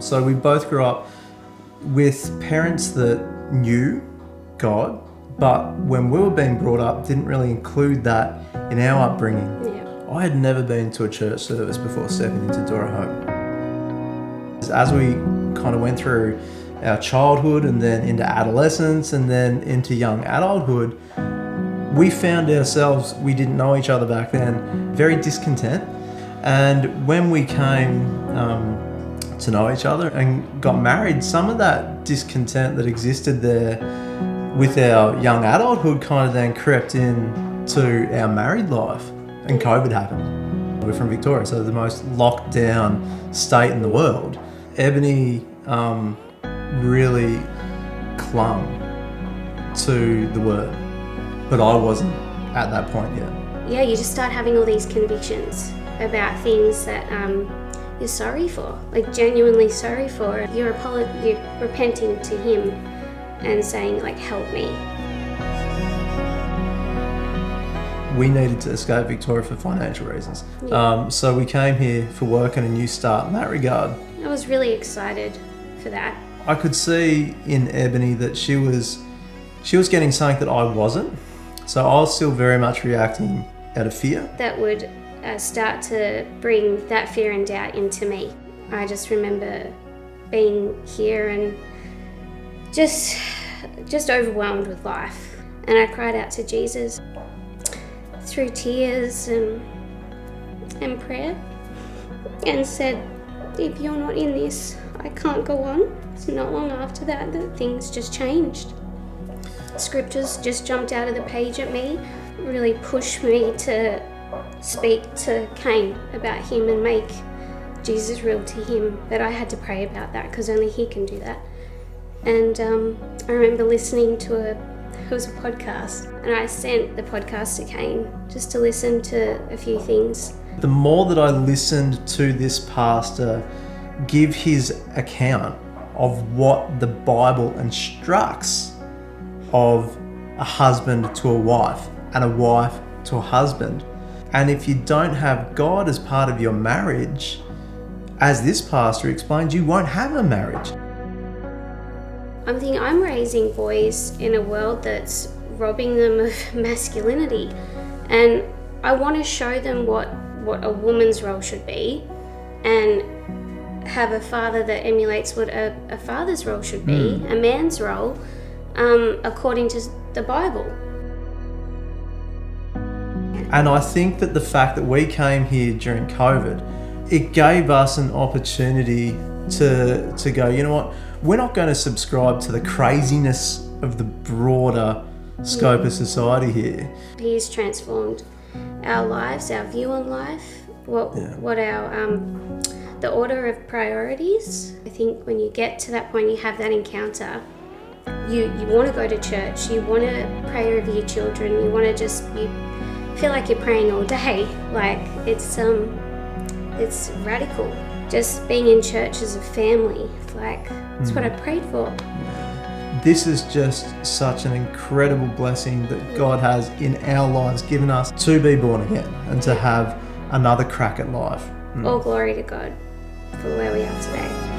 So we both grew up with parents that knew God, but when we were being brought up, didn't really include that in our upbringing. Yeah. I had never been to a church service before stepping into Dora Home. As we kind of went through our childhood and then into adolescence and then into young adulthood, we found ourselves, we didn't know each other back then, very discontent. And when we came to know each other and got married, some of that discontent that existed there with our young adulthood kind of then crept in to our married life, and COVID happened. We're from Victoria, so the most locked down state in the world. Ebony really clung to the word, but I wasn't at that point yet. Yeah, you just start having all these convictions about things that you're sorry for, like genuinely sorry for. You're repenting to him and saying, like, help me. We needed to escape Victoria for financial reasons. Yeah. So we came here for work and a new start in that regard. I was really excited for that. I could see in Ebony that she was getting something that I wasn't. So I was still very much reacting out of fear. That would start to bring that fear and doubt into me. I just remember being here and just overwhelmed with life. And I cried out to Jesus through tears and prayer and said, if you're not in this, I can't go on. It's not long after that things just changed. Scriptures just jumped out of the page at me, really pushed me to speak to Cain about him and make Jesus real to him. But I had to pray about that because only he can do that. And I remember listening to it was a podcast, and I sent the podcast to Cain just to listen to a few things. The more that I listened to this pastor give his account of what the Bible instructs of a husband to a wife and a wife to a husband, and if you don't have God as part of your marriage, as this pastor explains, you won't have a marriage. I'm thinking I'm raising boys in a world that's robbing them of masculinity, and I want to show them what a woman's role should be and have a father that emulates what a father's role should be, a man's role, according to the Bible. And I think that the fact that we came here during COVID, it gave us an opportunity to go, you know what, we're not going to subscribe to the craziness of the broader scope of society here. He's transformed our lives, our view on life, what our the order of priorities. I think when you get to that point, you have that encounter, you want to go to church, you want to pray over your children, you want to you feel like you're praying all day. Like it's radical. Just being in church as a family, like it's what I prayed for. This is just such an incredible blessing that God has in our lives, given us to be born again and to have another crack at life. All glory to God for where we are today.